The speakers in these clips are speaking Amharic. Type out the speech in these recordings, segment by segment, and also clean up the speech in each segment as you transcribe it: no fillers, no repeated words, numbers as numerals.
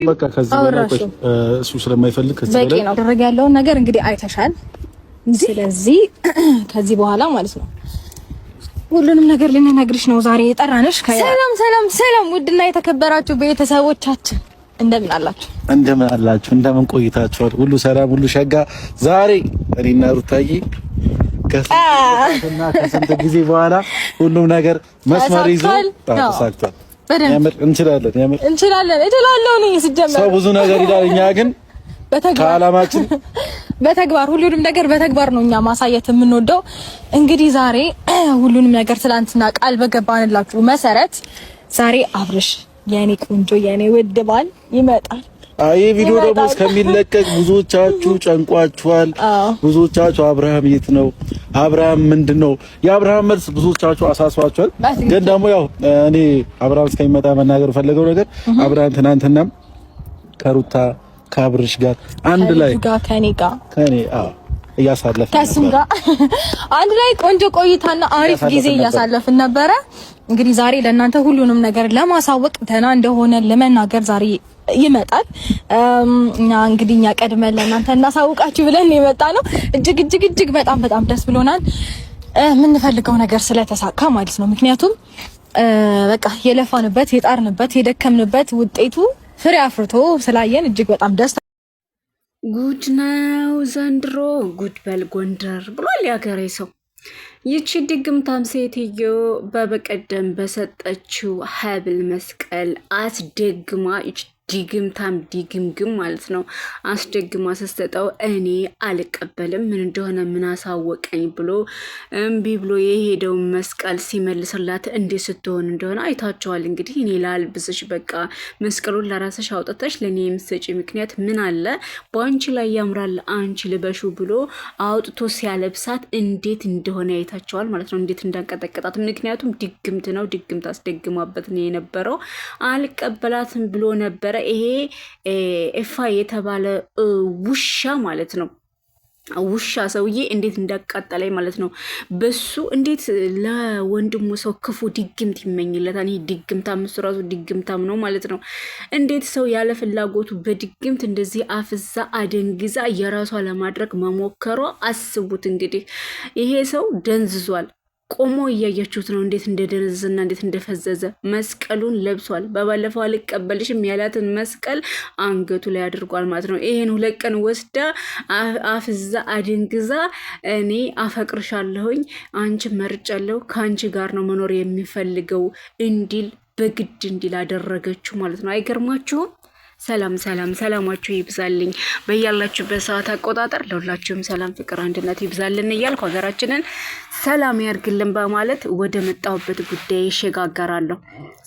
በቃ ከዚህ በላይ እሱ ስለማይፈልግ ከዚህ በላይ በቂ ነው። ደረገ ያለውን ነገር እንግዲህ አይተሻል። ስለዚህ ከዚህ በኋላ ማለት ነው ሁሉንም ነገር ልንነግርሽ ነው ዛሬ የጠራንሽ። ሰላም ሰላም ሰላም! ውድና የተከበራችሁ ቤተሰቦቻችን እንደምን አላችሁ? እንደምን ቆይታችኋል? ሁሉ ሰላም፣ ሁሉ ሸጋ። ዛሬ እኔና ሩታዬ ከስንት ጊዜ በኋላ ሁሉም ነገር መስመር ይዞ ተሳክቷል። እንችላለን እላለሁ ነው ሲጀመር። ሰው ብዙ ነገር ይላል፣ እኛ ግን ከዓላማችን በተግባር ሁሉንም ነገር በተግባር ነው እኛ ማሳየት የምንወደው። እንግዲህ ዛሬ ሁሉንም ነገር ትላንትና ቃል በገባንላችሁ መሰረት ዛሬ አብርሽ የኔ ቆንጆ የኔ ውድ ባል ይመጣል። ይሄ ቪዲዮ ደግሞ እስከሚለቀቅ ብዙዎቻችሁ ጨንቋችኋል። ብዙዎቻችሁ አብርሃም የት ነው? አብርሃም ምንድነው? የአብርሃም መልስ ብዙዎቻችሁ አሳስባችኋል። ግን ደግሞ ያው እኔ አብርሃም እስከሚመጣ መናገር ፈልገው ነገር አብርሃም ትናንትናም ከሩታ ከአብርሽ ጋር አንድ ላይ ከኔ እያሳለፈ ከሱም ጋር አንድ ላይ ቆንጆ ቆይታና አሪፍ ጊዜ እያሳለፍን ነበረ። እንግዲህ ዛሬ ለእናንተ ሁሉንም ነገር ለማሳወቅ ደህና እንደሆነ ለመናገር ዛሬ ይመጣል። እኛ ቀድመን ለእናንተ እናሳውቃችሁ ብለን የመጣ ነው። እጅግ በጣም ደስ ብሎናል። የምንፈልገው ነገር ስለተሳካ ማለት ነው። ምክንያቱም በቃ የለፋንበት የጣርንበት የደከምንበት ውጤቱ ፍሬ አፍርቶ ስላየን እጅግ በጣም ደስ ጉድ ነው ዘንድሮ። ጉድ በል ጎንደር ብሏል ያገሬ ሰው። ይቺ ድግምታም ሴትዮ በበቀደም በሰጠችው ሀብል መስቀል አስደግማ ዲግምግም ማለት ነው። አስደግማ ስትሰጠው እኔ አልቀበልም ምን እንደሆነ ምን አሳወቀኝ ብሎ እምቢ ብሎ የሄደው መስቀል ሲመልስላት እንዴት ስትሆን እንደሆነ አይታቸዋል። እንግዲህ እኔ ላልብስሽ፣ በቃ መስቀሉን ለራስሽ አውጥተሽ ለእኔ የምትሰጪ ምክንያት ምን አለ? በአንቺ ላይ ያምራል አንቺ ልበሹ ብሎ አውጥቶ ሲያለብሳት እንዴት እንደሆነ አይታቸዋል ማለት ነው። እንዴት እንዳንቀጠቀጣት። ምክንያቱም ድግምት ነው። ድግምት አስደግማበት ነው የነበረው። አልቀበላትም ብሎ ነበረ። ይሄ ኤፋ የተባለ ውሻ ማለት ነው። ውሻ ሰውዬ እንዴት እንዳቃጠለኝ ማለት ነው። በሱ እንዴት ለወንድሙ ሰው ክፉ ድግምት ይመኝለታል። ይሄ ድግምታም እሱ ራሱ ድግምታም ነው ማለት ነው። እንዴት ሰው ያለ ፍላጎቱ በድግምት እንደዚህ አፍዛ አደንግዛ የራሷ ለማድረግ መሞከሯ አስቡት። እንግዲህ ይሄ ሰው ደንዝዟል። ቆሞ እያያችሁት ነው እንዴት እንደደነዘዘና እንዴት እንደፈዘዘ። መስቀሉን ለብሷል። በባለፈው አልቀበልሽም ያላትን መስቀል አንገቱ ላይ አድርጓል ማለት ነው። ይሄን 2 ቀን ወስዳ አፍዛ አድንግዛ እኔ አፈቅርሻለሁኝ፣ አንቺ መርጫለሁ፣ ከአንቺ ጋር ነው መኖር የሚፈልገው እንዲል በግድ እንዲል አደረገችው ማለት ነው። አይገርማችሁም? ሰላማችሁ ይብዛልኝ በያላችሁበት ሰዓት አቆጣጠር። ለሁላችሁም ሰላም፣ ፍቅር፣ አንድነት ይብዛልን እያልኩ ሀገራችንን ሰላም ያርግልን በማለት ወደ መጣሁበት ጉዳይ እሸጋገራለሁ።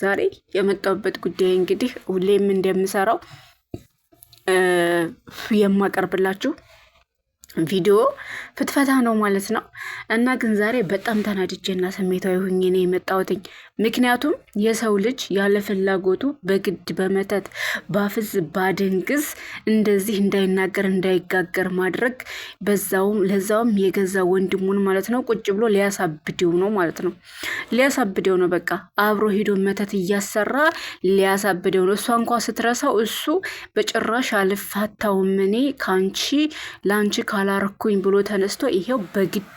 ዛሬ የመጣሁበት ጉዳይ እንግዲህ ሁሌም እንደምሰራው የማቀርብላችሁ ቪዲዮ ፍትፈታ ነው ማለት ነው። እና ግን ዛሬ በጣም ተናድጄና ስሜታዊ ሆኜ ነው የመጣሁትኝ። ምክንያቱም የሰው ልጅ ያለ ፍላጎቱ በግድ በመተት ባፍዝ ባደንግዝ እንደዚህ እንዳይናገር እንዳይጋገር ማድረግ ለዛውም የገዛ ወንድሙን ማለት ነው ቁጭ ብሎ ሊያሳብደው ነው ማለት ነው። ሊያሳብደው ነው በቃ አብሮ ሄዶ መተት እያሰራ ሊያሳብደው ነው። እሷ እንኳ ስትረሳው እሱ በጭራሽ አልፋታውም እኔ ካንቺ ላንቺ ካላረኩኝ ብሎ ተነስቶ ይሄው በግድ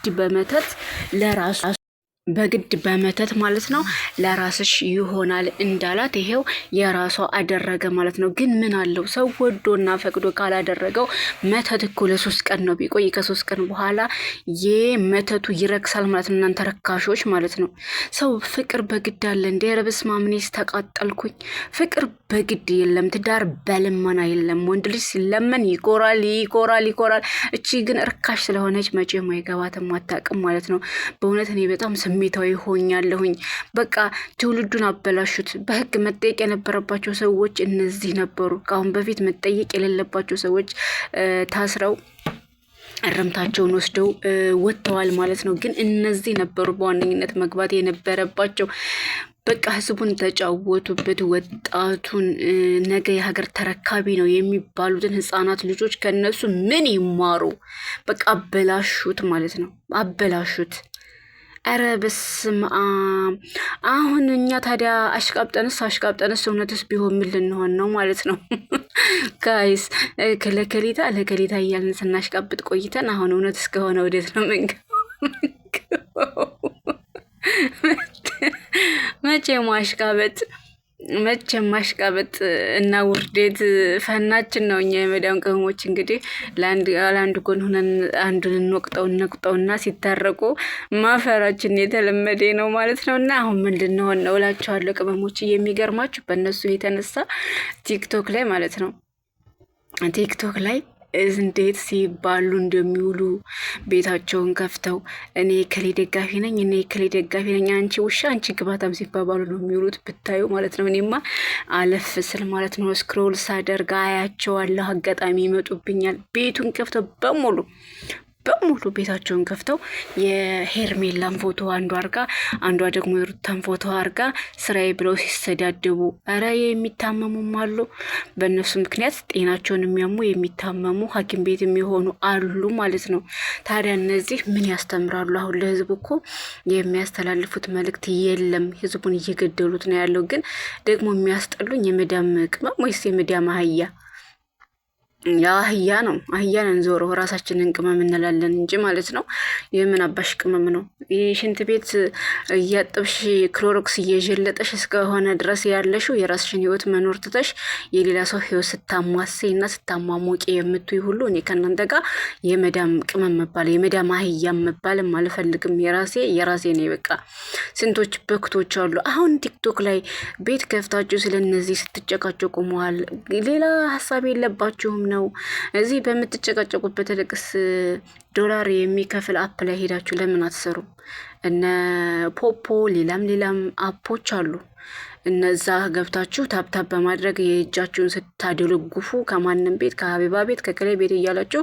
በመተት ማለት ነው ለራስሽ ይሆናል እንዳላት ይሄው የራሷ አደረገ ማለት ነው። ግን ምን አለው ሰው ወዶና ፈቅዶ ካላደረገው መተት እኮ ለ3 ቀን ነው ቢቆይ፣ ከ3 ቀን በኋላ የመተቱ ይረክሳል ማለት ነው። እናንተ ረካሾች ማለት ነው። ሰው ፍቅር በግድ አለ እንደ ረብስ ማምኔስ ተቃጠልኩኝ። ፍቅር በግድ የለም። ትዳር በልመና የለም። ወንድ ልጅ ሲለመን ይኮራል። እቺ ግን እርካሽ ስለሆነች መቼም አይገባትም አታውቅም ማለት ነው። በእውነት እኔ በጣም ስሜታዊ ሆኛለሁኝ። በቃ ትውልዱን አበላሹት። በህግ መጠየቅ የነበረባቸው ሰዎች እነዚህ ነበሩ። ከአሁን በፊት መጠየቅ የሌለባቸው ሰዎች ታስረው እርምታቸውን ወስደው ወጥተዋል ማለት ነው። ግን እነዚህ ነበሩ በዋነኝነት መግባት የነበረባቸው። በቃ ህዝቡን ተጫወቱበት። ወጣቱን ነገ የሀገር ተረካቢ ነው የሚባሉትን ህፃናት ልጆች ከነሱ ምን ይማሩ? በቃ አበላሹት ማለት ነው። አበላሹት። ኧረ በስመ አብ። አሁን እኛ ታዲያ አሽቃብጠንስ እውነትስ ቢሆን ምን ልንሆን ነው ማለት ነው? ጋይስ ለከሊታ እያልን ስናሽቃብጥ ቆይተን አሁን እውነት እስከሆነ ወዴት ነው መንገባው? መቼ ማሽቃበጥ እና ውርዴት ፈናችን ነው። እኛ የመዳም ቅመሞች እንግዲህ ለአንድ ጎን ሆነን አንዱን እንወቅጠውና ሲታረቁ ማፈራችን የተለመደ ነው ማለት ነው። እና አሁን ምን ልንሆን ነው እላችኋለሁ ቅመሞች። የሚገርማችሁ በእነሱ የተነሳ ቲክቶክ ላይ ማለት ነው እንዴት ሲባሉ እንደሚውሉ ቤታቸውን ከፍተው እኔ ከሌ ደጋፊ ነኝ፣ አንቺ ውሻ፣ አንቺ ግባታም ሲባባሉ ነው የሚውሉት ብታዩ ማለት ነው። እኔማ አለፍ ስል ማለት ነው ስክሮል ሳደርግ አያቸዋለሁ። አጋጣሚ ይመጡብኛል። ቤቱን ከፍተው በሙሉ ቤታቸውን ከፍተው የሄርሜላን ፎቶ አንዷ አርጋ አንዷ ደግሞ የሩታን ፎቶ አርጋ ስራዬ ብለው ሲሰዳደቡ፣ ኧረ የሚታመሙም አሉ። በእነሱ ምክንያት ጤናቸውን የሚያሙ የሚታመሙ ሐኪም ቤት የሚሆኑ አሉ ማለት ነው። ታዲያ እነዚህ ምን ያስተምራሉ? አሁን ለህዝቡ እኮ የሚያስተላልፉት መልእክት የለም። ህዝቡን እየገደሉት ነው ያለው። ግን ደግሞ የሚያስጠሉኝ የመዳም ቅመም ወይስ የመዳም አህያ? አህያ ነው። አህያን ዞሮ ራሳችንን ቅመም እንላለን እንጂ ማለት ነው። የምን አባሽ ቅመም ነው? የሽንት ቤት እያጠብሽ ክሎሮክስ እየጀለጠሽ እስከሆነ ድረስ ያለሽው የራስሽን ህይወት መኖር ትተሽ የሌላ ሰው ህይወት ስታሟሴ እና ስታሟሞቂ የምትይ ሁሉ እኔ ከእናንተ ጋር የመዳም ቅመም መባል የመዳም አህያ መባልም አልፈልግም። የራሴ ነው። በቃ ስንቶች በክቶች አሉ። አሁን ቲክቶክ ላይ ቤት ከፍታችሁ ስለነዚህ ስትጨቃጨቁ መዋል ሌላ ሀሳብ የለባችሁም ነው። እዚህ በምትጨቃጨቁበት ልቅስ ዶላር የሚከፍል አፕ ላይ ሄዳችሁ ለምን አትሰሩም? እነ ፖፖ ሌላም አፖች አሉ። እነዛ ገብታችሁ ታብታብ በማድረግ የእጃችሁን ስታደለጉፉ ከማንም ቤት ከሀቢባ ቤት ከከሌ ቤት እያላችሁ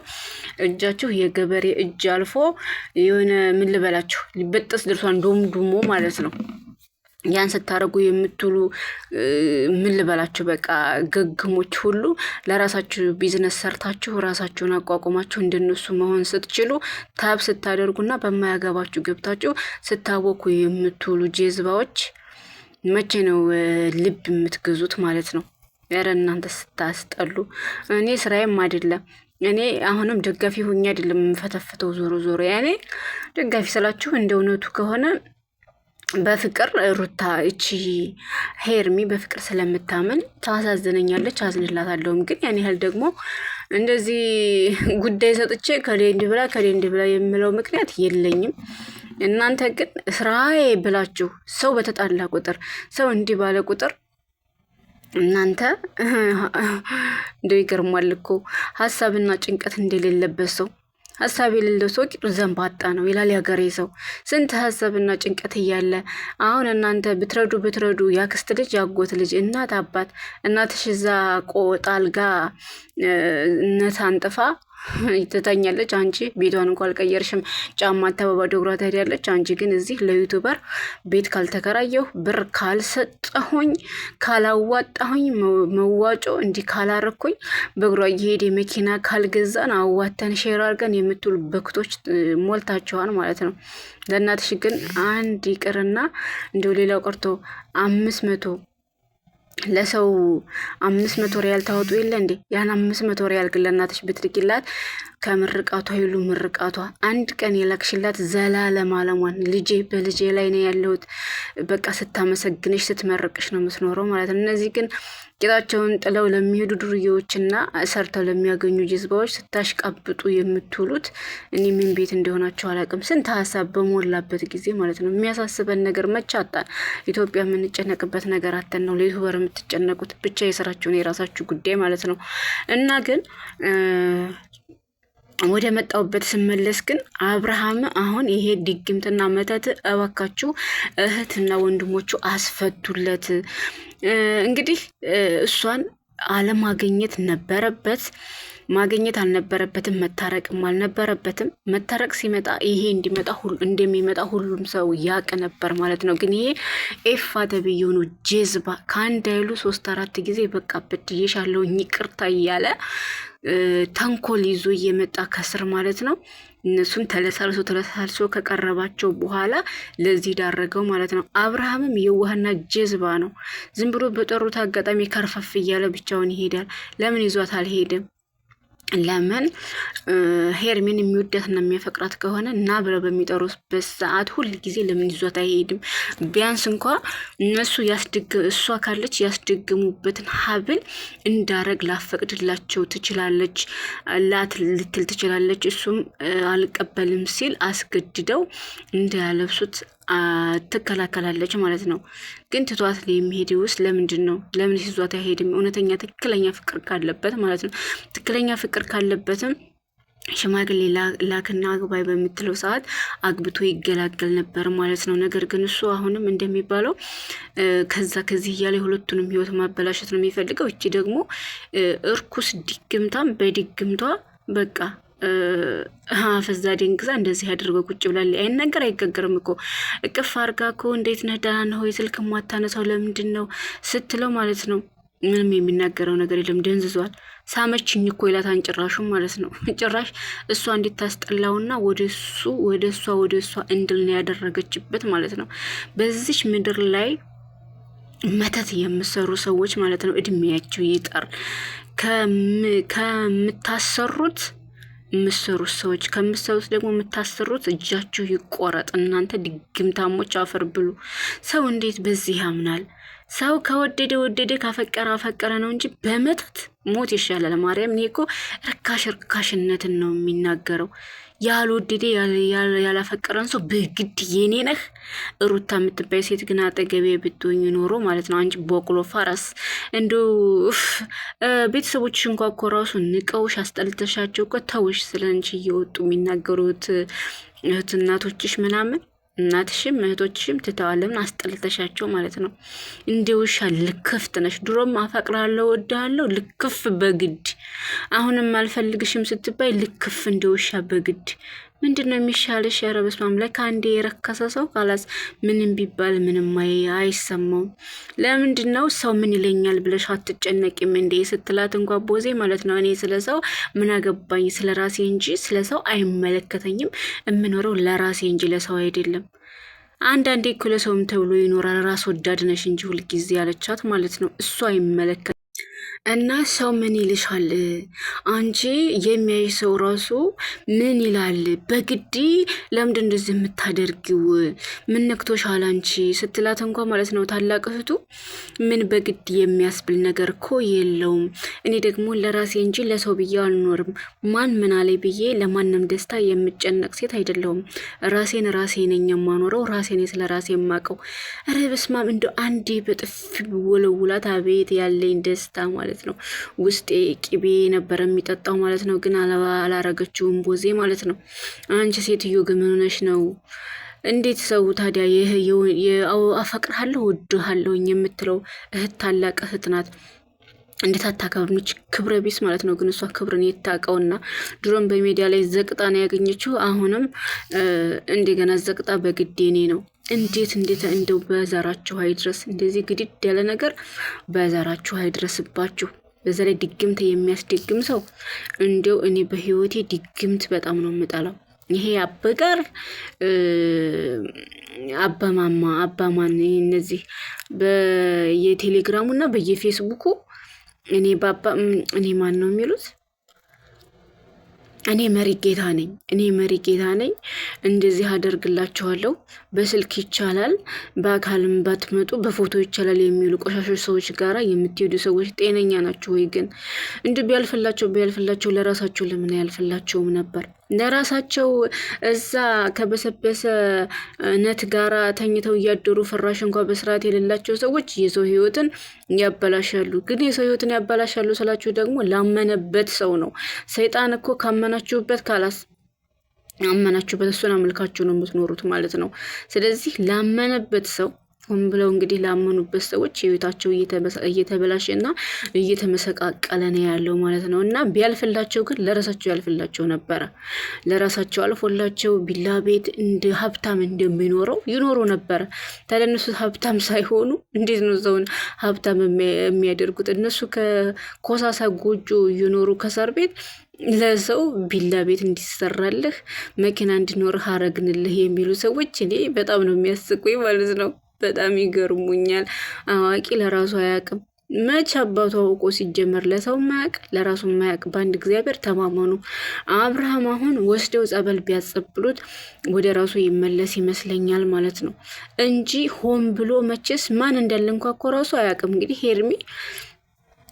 እጃችሁ የገበሬ እጅ አልፎ የሆነ ምን ልበላችሁ ሊበጠስ ድርሷን ዶሞ ማለት ነው። ያን ስታረጉ የምትሉ ምን ልበላችሁ በቃ ገግሞች ሁሉ ለራሳችሁ ቢዝነስ ሰርታችሁ ራሳችሁን አቋቁማችሁ እንደነሱ መሆን ስትችሉ ታብ ስታደርጉና በማያገባችሁ ገብታችሁ ስታወኩ የምትሉ ጀዝባዎች መቼ ነው ልብ የምትገዙት ማለት ነው? ያረ እናንተ ስታስጠሉ። እኔ ስራዬም አይደለም። እኔ አሁንም ደጋፊ ሆኜ አይደለም የምፈተፍተው። ዞሮ ያኔ ደጋፊ ስላችሁ እንደ እውነቱ ከሆነ በፍቅር ሩታ እቺ ሄርሚ በፍቅር ስለምታምን ታሳዝነኛለች፣ አዝንላታለሁም። ግን ያን ያህል ደግሞ እንደዚህ ጉዳይ ሰጥቼ ከሌ እንዲህ ብላ የምለው ምክንያት የለኝም። እናንተ ግን ስራዬ ብላችሁ ሰው በተጣላ ቁጥር ሰው እንዲህ ባለ ቁጥር እናንተ እንደው ይገርማል እኮ ሀሳብና ጭንቀት እንደሌለበት ሰው ሀሳብ የሌለው ሰው ቂጡ ዘንባጣ ነው ይላል ያገሬ ሰው። ስንት ሀሳብና ጭንቀት እያለ አሁን እናንተ ብትረዱ ያክስት ልጅ ያጎት ልጅ እናት አባት እናትሽ እዛ ጣልጋ እነት አንጥፋ ትተኛለች። አንቺ ቤቷን እንኳን አልቀየርሽም፣ ጫማ ተባባዶ እግሯ ትሄዳለች። አንቺ ግን እዚህ ለዩቱበር ቤት ካልተከራየሁ ብር ካልሰጠሁኝ ካላዋጣሁኝ መዋጮ እንዲህ ካላረኩኝ በእግሯ እየሄደ መኪና ካልገዛን አዋተን ሼር አድርገን የምትሉ በክቶች ሞልታችኋል ማለት ነው። ለእናትሽ ግን አንድ ይቅርና እንደው ሌላው ቀርቶ 500 ለሰው 500 ሪያል ታወጡ የለ እንዴ? ያን 500 ሪያል ግን ለእናትሽ ብትልኪላት ከምርቃቷ ይሉ ምርቃቷ አንድ ቀን የላክሽላት ዘላለም አለሟን ልጄ በልጄ ላይ ነው ያለሁት በቃ ስታመሰግንሽ ስትመረቅሽ ነው የምትኖረው ማለት ነው። እነዚህ ግን ጌጣቸውን ጥለው ለሚሄዱ ዱርዬዎችና ሰርተው ለሚያገኙ ጅዝባዎች ስታሽቃብጡ የምትውሉት እኔ ምን ቤት እንደሆናቸው አላውቅም። ስንት ሀሳብ በሞላበት ጊዜ ማለት ነው። የሚያሳስበን ነገር መቼ አጣን? ኢትዮጵያ የምንጨነቅበት ነገር አተን ነው ለዩቱበር የምትጨነቁት። ብቻ የስራችሁን የራሳችሁ ጉዳይ ማለት ነው። እና ግን ወደ መጣውበት ስመለስ ግን አብርሃም አሁን ይሄ ድግምትና መተት እባካችሁ እህትና ወንድሞቹ አስፈቱለት። እንግዲህ እሷን አለማግኘት ነበረበት፣ ማግኘት አልነበረበትም፣ መታረቅም አልነበረበትም። መታረቅ ሲመጣ ይሄ እንደሚመጣ ሁሉም ሰው ያቅ ነበር ማለት ነው። ግን ይሄ ኤፋ ተብዬው ነው ጀዝባ ከአንድ አይሉ 3-4 ጊዜ በቃ በድዬሻለሁ ይቅርታ እያለ ተንኮል ይዞ እየመጣ ከስር ማለት ነው እነሱን ተለሳልሶ ከቀረባቸው በኋላ ለዚህ ዳረገው ማለት ነው። አብርሃምም የዋህና ጀዝባ ነው። ዝም ብሎ በጠሩት አጋጣሚ ከርፈፍ እያለ ብቻውን ይሄዳል። ለምን ይዟት አልሄድም? ለምን ሄርሜን የሚወዳትና የሚያፈቅራት ከሆነ እና ብለው በሚጠሩበት ሰዓት ሁል ጊዜ ለምን ይዟት አይሄድም? ቢያንስ እንኳ እነሱ እሷ ካለች ያስደግሙበትን ሀብል እንዳረግ ላፈቅድላቸው ትችላለች ልትል ትችላለች። እሱም አልቀበልም ሲል አስገድደው እንዳያለብሱት ትከላከላለች ማለት ነው። ግን ትቷት የሚሄድ ውስጥ ለምንድን ነው? ለምን ይዟት አይሄድም? እውነተኛ ትክክለኛ ፍቅር ካለበት ማለት ነው። ትክክለኛ ፍቅር ካለበትም ሽማግሌ ላክና አግባይ በምትለው ሰዓት አግብቶ ይገላገል ነበር ማለት ነው። ነገር ግን እሱ አሁንም እንደሚባለው ከዚህ እያለ የሁለቱንም ህይወት ማበላሸት ነው የሚፈልገው። እቺ ደግሞ እርኩስ ድግምታም በድግምቷ በቃ ፈዛ ደንግዛ እንደዚህ አድርገው ቁጭ ብላለች። አይን ነገር አይገገርም እኮ እቅፍ አርጋ እኮ እንዴት ነህ ደህና ነህ ወይ ስልክ ማታነሳው ለምንድን ነው ስትለው ማለት ነው ምንም የሚናገረው ነገር የለም። ደንዝዟል። ሳመችኝ እኮ ይላታን ጭራሹ ማለት ነው። ጭራሽ እሷ እንድታስጠላውና ወደ እሷ እንድል ነው ያደረገችበት ማለት ነው። በዚች ምድር ላይ መተት የምሰሩ ሰዎች ማለት ነው እድሜያቸው ይጠር ከምታሰሩት የምትሰሩት ሰዎች ከምትሰሩት ደግሞ የምታሰሩት እጃችሁ ይቆረጥ። እናንተ ድግምታሞች አፈር ብሉ። ሰው እንዴት በዚህ ያምናል? ሰው ከወደደ ካፈቀረ አፈቀረ ነው እንጂ በመተት ሞት ይሻላል። ማርያም እኔ እኮ ርካሽነትን ነው የሚናገረው። ያልወደደ ያላፈቀረን ሰው በግድ የኔ ነህ። ሩታ የምትባይ ሴት ግን አጠገቤ ብትሆኝ ኖሮ ማለት ነው አንቺ በቅሎ ፈረስ እንዶ ቤተሰቦችሽ እንኳ እኮ ራሱ ንቀውሽ አስጠልተሻቸው እኮ ተውሽ ስለ አንቺ እየወጡ የሚናገሩት እህት እናቶችሽ ምናምን እናትሽም እህቶችሽም ትተዋለምን አስጠልተሻቸው ማለት ነው። እንደ ውሻ ልክፍት ነሽ። ድሮም አፈቅራለሁ ወድሃለሁ ልክፍ በግድ አሁንም አልፈልግሽም ስትባይ ልክፍ እንደ ውሻ በግድ ምንድን ነው የሚሻለሽ? ኧረ በስመ አብ። ከአንዴ የረከሰ ሰው ካላስ ምንም ቢባል ምንም አይሰማውም። ለምንድን ነው ሰው ምን ይለኛል ብለሽ አትጨነቂም እንዴ ስትላት እንኳ ቦዜ ማለት ነው እኔ ስለ ሰው ምን አገባኝ ስለ ራሴ እንጂ ስለ ሰው አይመለከተኝም። የምኖረው ለራሴ እንጂ ለሰው አይደለም። አንዳንዴ እኮ ለሰውም ተብሎ ይኖራል። ራስ ወዳድ ነሽ እንጂ ሁልጊዜ ያለቻት ማለት ነው። እሱ አይመለከት እና ሰው ምን ይልሻል? አንቺ የሚያይ ሰው ራሱ ምን ይላል? በግዲ ለምንድን እንደዚህ የምታደርጊው? ምን ነክቶሻል አንቺ ስትላት እንኳ ማለት ነው ታላቅ እህቱ ምን በግድ የሚያስብል ነገር እኮ የለውም። እኔ ደግሞ ለራሴ እንጂ ለሰው ብዬ አልኖርም። ማን ምን አለ ብዬ ለማንም ደስታ የምጨነቅ ሴት አይደለሁም። ራሴን ነኝ የማኖረው። ራሴን ስለ ራሴ የማውቀው። ኧረ በስመ አብ። እንደው አንዴ በጥፊ ወለውላት አቤት ያለኝ ደስታ ማለት ነው። ውስጤ ቅቤ ነበር የሚጠጣው ማለት ነው። ግን አላረገችውም ቦዜ ማለት ነው። አንቺ ሴትዮ ግን ምን ሆነሽ ነው? እንዴት ሰው ታዲያ አፈቅርሃለሁ ወድሃለሁ የምትለው እህት ታላቅ እህት ናት። እንዴት አታከብርምች? ክብረ ቢስ ማለት ነው። ግን እሷ ክብርን የታቀውና ድሮም በሚዲያ ላይ ዘቅጣ ነው ያገኘችው። አሁንም እንደገና ዘቅጣ በግዴኔ ነው። እንዴት እንደው በዘራችሁ አይድረስ። እንደዚህ ግድድ ያለ ነገር በዘራችሁ አይድረስባችሁ። በዛ ላይ ድግምት የሚያስደግም ሰው እንደው እኔ በህይወቴ ድግምት በጣም ነው የምጠላው። ይሄ አበጋር አባማን እነዚህ በየቴሌግራሙና በየፌስቡኩ እኔ ማን ነው የሚሉት? እኔ መሪ ጌታ ነኝ። እንደዚህ አደርግላችኋለሁ። በስልክ ይቻላል፣ በአካልም ባትመጡ በፎቶ ይቻላል የሚሉ ቆሻሾች ሰዎች ጋራ የምትሄዱ ሰዎች ጤነኛ ናቸው ወይ? ግን እንዲህ ቢያልፍላቸው ለራሳቸው ለምን አያልፍላቸውም ነበር? ለራሳቸው እዛ ከበሰበሰ ነት ጋራ ተኝተው እያደሩ ፍራሽ እንኳ በስርዓት የሌላቸው ሰዎች የሰው ህይወትን ያበላሻሉ። ግን የሰው ህይወትን ያበላሻሉ ስላችሁ ደግሞ ላመነበት ሰው ነው። ሰይጣን እኮ ካመናችሁበት አመናችሁበት እሱን አምልካችሁ ነው የምትኖሩት ማለት ነው። ስለዚህ ላመነበት ሰው ሆን ብለው እንግዲህ ላመኑበት ሰዎች ህይወታቸው እየተበላሸና እየተመሰቃቀለ ነው ያለው ማለት ነው። እና ቢያልፍላቸው ግን ለራሳቸው ያልፍላቸው ነበረ። ለራሳቸው አልፎላቸው ቢላ ቤት እንደ ሀብታም እንደሚኖረው ይኖሩ ነበረ። ታዲያ እነሱ ሀብታም ሳይሆኑ እንዴት ነው ሰውን ሀብታም የሚያደርጉት? እነሱ ከኮሳሳ ጎጆ እየኖሩ ከሳር ቤት ለሰው ቢላ ቤት እንዲሰራልህ መኪና እንዲኖርህ አረግንልህ የሚሉ ሰዎች እኔ በጣም ነው የሚያስቁኝ ማለት ነው። በጣም ይገርሙኛል። አዋቂ ለራሱ አያውቅም። መች አባቱ አውቆ ሲጀመር ለሰው ማያውቅ ለራሱ ማያውቅ። በአንድ እግዚአብሔር ተማመኑ። አብርሃም አሁን ወስደው ጸበል ቢያጸብሉት ወደ ራሱ ይመለስ ይመስለኛል ማለት ነው እንጂ ሆን ብሎ መቼስ ማን እንዳለ እንኳ እኮ ራሱ አያውቅም። እንግዲህ ሄርሜ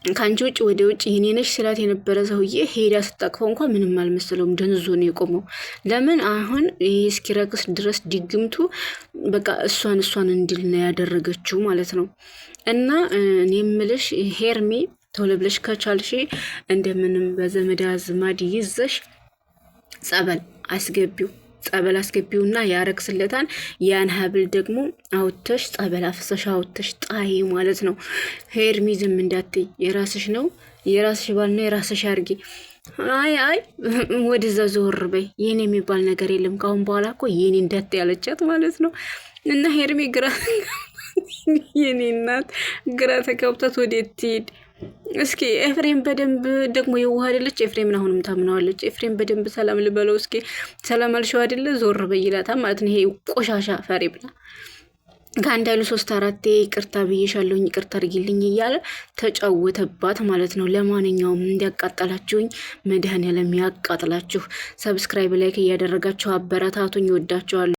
ከአንቺ ውጭ ወደ ውጭ የኔ ነሽ ስላት የነበረ ሰውዬ ሄዳ ስታቅፈው እንኳ ምንም አልመሰለውም። ደንዞ ነው የቆመው። ለምን አሁን ይህ እስኪረክስ ድረስ ድግምቱ በቃ እሷን እንድል ነው ያደረገችው ማለት ነው። እና እኔ የምልሽ ሄርሜ ቶሎ ብለሽ ከቻልሽ እንደምንም በዘመድ አዝማድ ይዘሽ ጸበል አስገቢው። ጸበል አስገቢውና ያረክስለታን ያን ሀብል ደግሞ አውጥተሽ ጸበል አፍሰሽ አውጥተሽ ጣይ ማለት ነው። ሄርሚ ዝም እንዳትይ፣ የራስሽ ነው፣ የራስሽ ባል ነው፣ የራስሽ አርጊ። አይ ወደዛ ዞር በይ። የኔ የሚባል ነገር የለም ካሁን በኋላ እኮ የኔ እንዳትይ ያለቻት ማለት ነው። እና ሄርሚ ግራ የኔ እናት ግራ ተጋብታት ወዴት ትሄድ? እስኪ ኤፍሬም በደንብ ደግሞ የዋህ አይደለች። ኤፍሬምን አሁንም ታምናዋለች። ኤፍሬም በደንብ ሰላም ልበለው እስኪ። ሰላም አልሽው አይደለ? ዞር በይላታ ማለት ነው። ይሄ ቆሻሻ ፈሪ ብላ ከአንድ አይሉ 3-4 ይቅርታ ብዬሻለሁኝ ይቅርታ አድርጊልኝ እያለ ተጫወተባት ማለት ነው። ለማንኛውም እንዲያቃጠላችሁኝ መድኃኔዓለም ያቃጥላችሁ። ሰብስክራይብ ላይክ እያደረጋችሁ አበረታቱኝ። ወዳችኋለሁ።